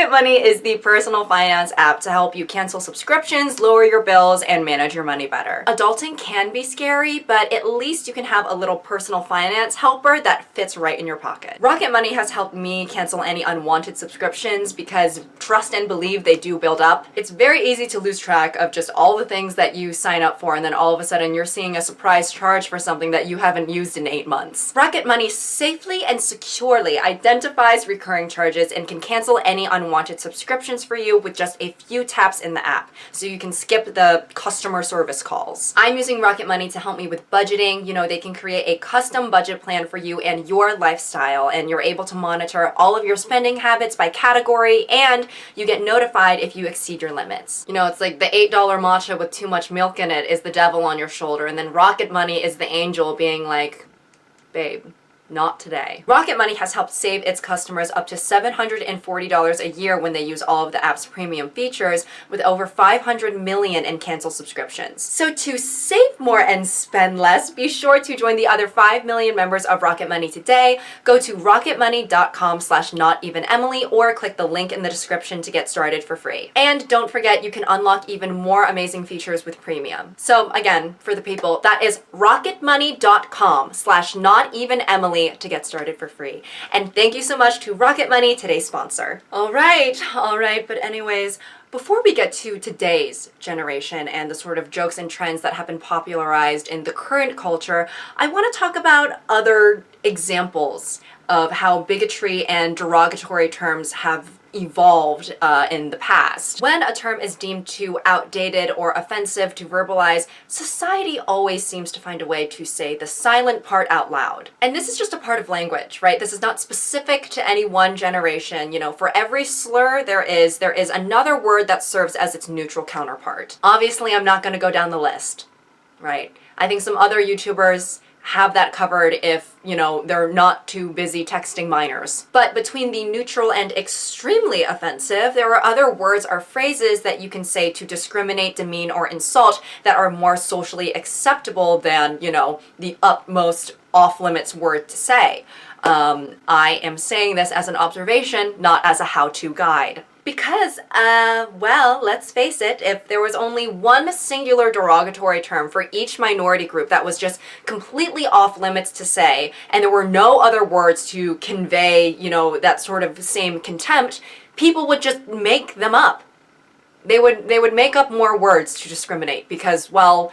Rocket Money is the personal finance app to help you cancel subscriptions, lower your bills, and manage your money better. Adulting can be scary, but at least you can have a little personal finance helper that fits right in your pocket. Rocket Money has helped me cancel any unwanted subscriptions because trust and believe they do build up. It's very easy to lose track of just all the things that you sign up for, and then all of a sudden you're seeing a surprise charge for something that you haven't used in 8 months. Rocket Money safely and securely identifies recurring charges and can cancel any unwanted subscriptions for you with just a few taps in the app, so you can skip the customer service calls. I'm using Rocket Money to help me with budgeting. You know, they can create a custom budget plan for you and your lifestyle, and you're able to monitor all of your spending habits by category, and you get notified if you exceed your limits. You know, it's like the $8 matcha with too much milk in it is the devil on your shoulder, and then Rocket Money is the angel being like, babe, not today. Rocket Money has helped save its customers up to $740 a year when they use all of the app's premium features, with over 500 million in canceled subscriptions. So to save more and spend less, be sure to join the other 5 million members of Rocket Money today. Go to rocketmoney.com/notevenemily or click the link in the description to get started for free. And don't forget, you can unlock even more amazing features with premium. So again, for the people, that is rocketmoney.com/notevenemily to get started for free. And thank you so much to Rocket Money, today's sponsor. All right, but anyways, before we get to today's generation and the sort of jokes and trends that have been popularized in the current culture, I want to talk about other examples of how bigotry and derogatory terms have evolved in the past. When a term is deemed too outdated or offensive to verbalize, society always seems to find a way to say the silent part out loud. And this is just a part of language, right? This is not specific to any one generation. You know, for every slur there is another word that serves as its neutral counterpart. Obviously, I'm not going to go down the list, right? I think some other YouTubers have that covered if, you know, they're not too busy texting minors. But between the neutral and extremely offensive, there are other words or phrases that you can say to discriminate, demean, or insult that are more socially acceptable than, you know, the utmost off-limits word to say. I am saying this as an observation, not as a how-to guide. Because, well, let's face it, if there was only one singular derogatory term for each minority group that was just completely off limits to say, and there were no other words to convey, you know, that sort of same contempt, people would just make them up. They would make up more words to discriminate because, well,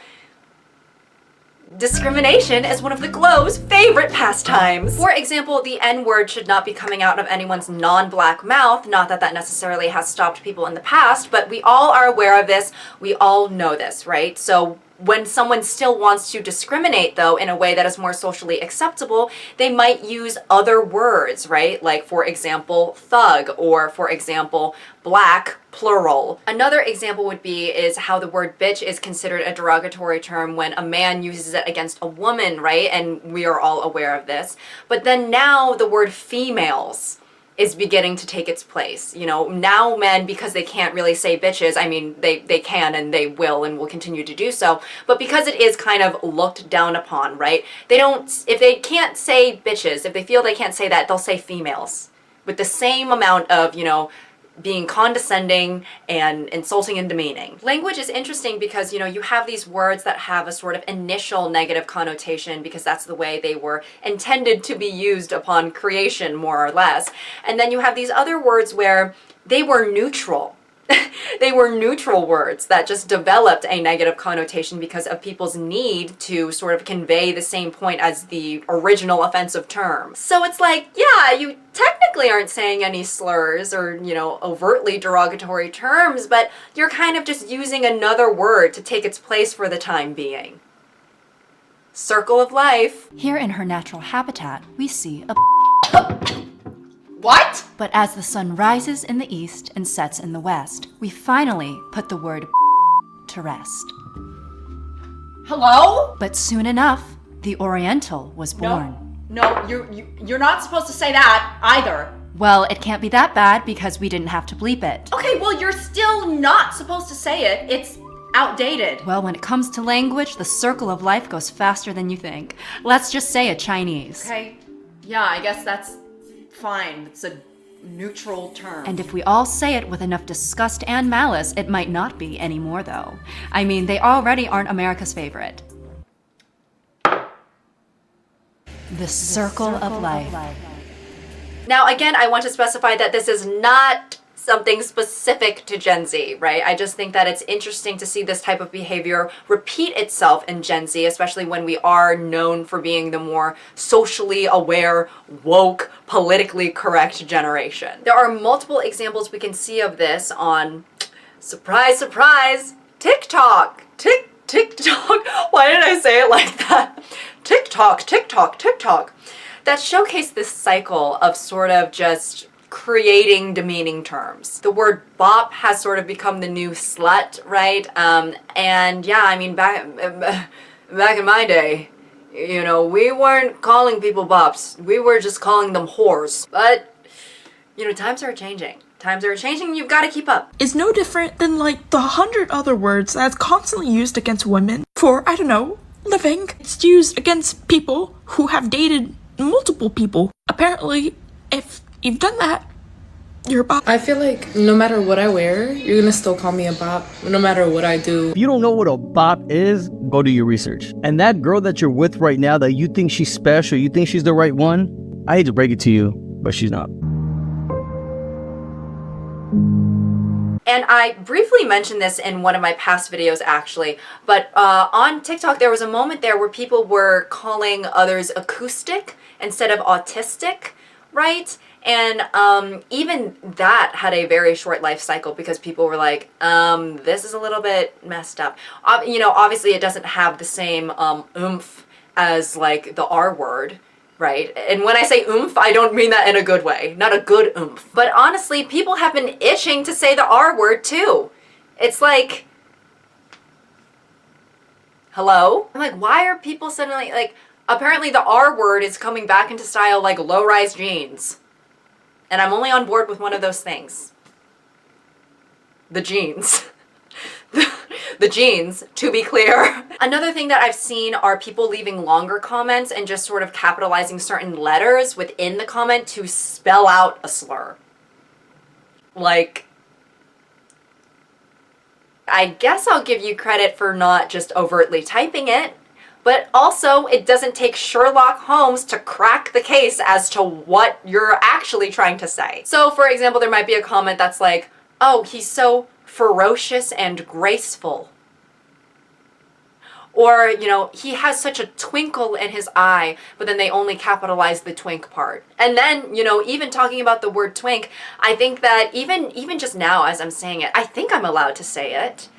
discrimination is one of the globe's favorite pastimes. For example, the N-word should not be coming out of anyone's non-black mouth. Not that that necessarily has stopped people in the past, but we all are aware of this. We all know this, right? So when someone still wants to discriminate, though, in a way that is more socially acceptable, they might use other words, right? Like, for example, thug, or for example, black, plural. Another example would be is how the word bitch is considered a derogatory term when a man uses it against a woman, right? And we are all aware of this. But then now the word females is beginning to take its place. You know, now men, because they can't really say bitches, I mean, they can and they will continue to do so, but because it is kind of looked down upon, right? They don't, if they can't say bitches, if they feel they can't say that, they'll say females with the same amount of, you know, being condescending and insulting and demeaning. Language is interesting because, you know, you have these words that have a sort of initial negative connotation because that's the way they were intended to be used upon creation, more or less. And then you have these other words where they were neutral. They were neutral words that just developed a negative connotation because of people's need to sort of convey the same point as the original offensive term. So it's like, yeah, you technically aren't saying any slurs or, you know, overtly derogatory terms, but you're kind of just using another word to take its place for the time being. Circle of life. Here in her natural habitat, we see a What? But as the sun rises in the east and sets in the west, we finally put the word to rest. Hello? But soon enough, the Oriental was born. No, you're not supposed to say that either. Well, it can't be that bad because we didn't have to bleep it. Okay, well, you're still not supposed to say it. It's outdated. Well, when it comes to language, the circle of life goes faster than you think. Let's just say it Chinese. Okay, yeah, I guess that's fine. It's a neutral term. And if we all say it with enough disgust and malice, it might not be anymore, though. I mean, they already aren't America's favorite. The circle of life. Now, again, I want to specify that this is not something specific to Gen Z, right? I just think that it's interesting to see this type of behavior repeat itself in Gen Z, especially when we are known for being the more socially aware, woke, politically correct generation. There are multiple examples we can see of this on, surprise, surprise, TikTok. TikTok. Why did I say it like that? TikTok. That showcase this cycle of sort of just creating demeaning terms. The word bop has sort of become the new slut, right? And yeah, I mean, back in my day, you know, we weren't calling people bops. We were just calling them whores. But, you know, times are changing. You've got to keep up. Is no different than like the 100 other words that's constantly used against women for, I don't know, living. It's used against people who have dated multiple people. Apparently, if you've done that, you're a bop. I feel like no matter what I wear, you're gonna still call me a bop, no matter what I do. If you don't know what a bop is, go do your research. And that girl that you're with right now that you think she's special, you think she's the right one, I hate to break it to you, but she's not. And I briefly mentioned this in one of my past videos, actually, but on TikTok, there was a moment there where people were calling others acoustic instead of autistic, right? And even that had a very short life cycle because people were like, this is a little bit messed up. You know, obviously it doesn't have the same oomph as like the R word, right? And when I say oomph, I don't mean that in a good way, not a good oomph. But honestly, people have been itching to say the R word too. It's like, hello? I'm like, why are people suddenly like, apparently the R word is coming back into style like low-rise jeans. And I'm only on board with one of those things. The jeans. The jeans, to be clear. Another thing that I've seen are people leaving longer comments and just sort of capitalizing certain letters within the comment to spell out a slur. Like, I guess I'll give you credit for not just overtly typing it, but also it doesn't take Sherlock Holmes to crack the case as to what you're actually trying to say. So for example, there might be a comment that's like, oh, he's so ferocious and graceful. Or, you know, he has such a twinkle in his eye, but then they only capitalize the twink part. And then, you know, even talking about the word twink, I think that even just now as I'm saying it, I think I'm allowed to say it.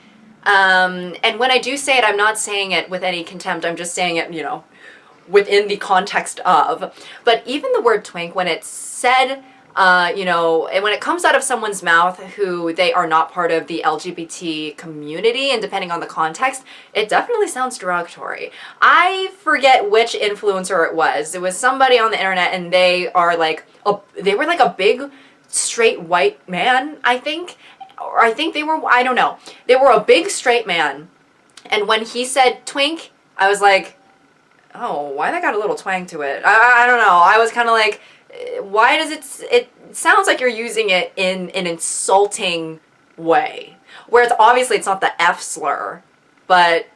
And when I do say it, I'm not saying it with any contempt. I'm just saying it, you know, within the context of. But even the word twink, when it's said, you know, and when it comes out of someone's mouth who they are not part of the LGBT community, and depending on the context, it definitely sounds derogatory. I forget which influencer it was. It was somebody on the internet, and they are like, they were like a big straight white man, I think. Or I think they were, I don't know. They were a big straight man. And when he said twink, I was like, oh, why that got a little twang to it? I don't know. I was kind of like, why does it sounds like you're using it in an insulting way. Where it's obviously it's not the F slur, but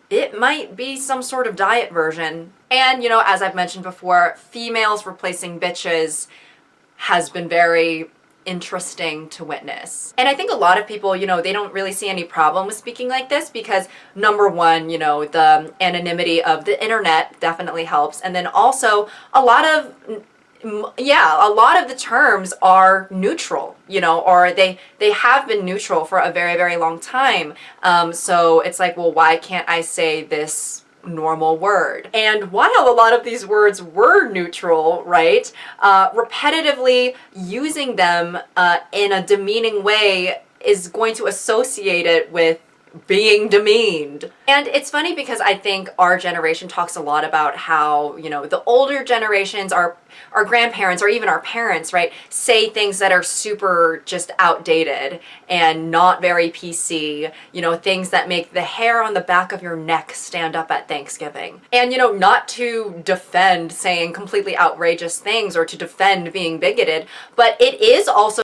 it might be some sort of diet version. And, you know, as I've mentioned before, females replacing bitches has been very interesting to witness. And I think a lot of people, you know, they don't really see any problem with speaking like this because number one, you know, the anonymity of the internet definitely helps. And then also a lot of the terms are neutral, you know, or they have been neutral for a very, very long time. So it's like, well, why can't I say this normal word? And while a lot of these words were neutral, right, repetitively using them in a demeaning way is going to associate it with being demeaned. And it's funny because I think our generation talks a lot about how, you know, the older generations, our grandparents or even our parents, right, say things that are super just outdated and not very PC, you know, things that make the hair on the back of your neck stand up at Thanksgiving. And, you know, not to defend saying completely outrageous things or to defend being bigoted, but it is also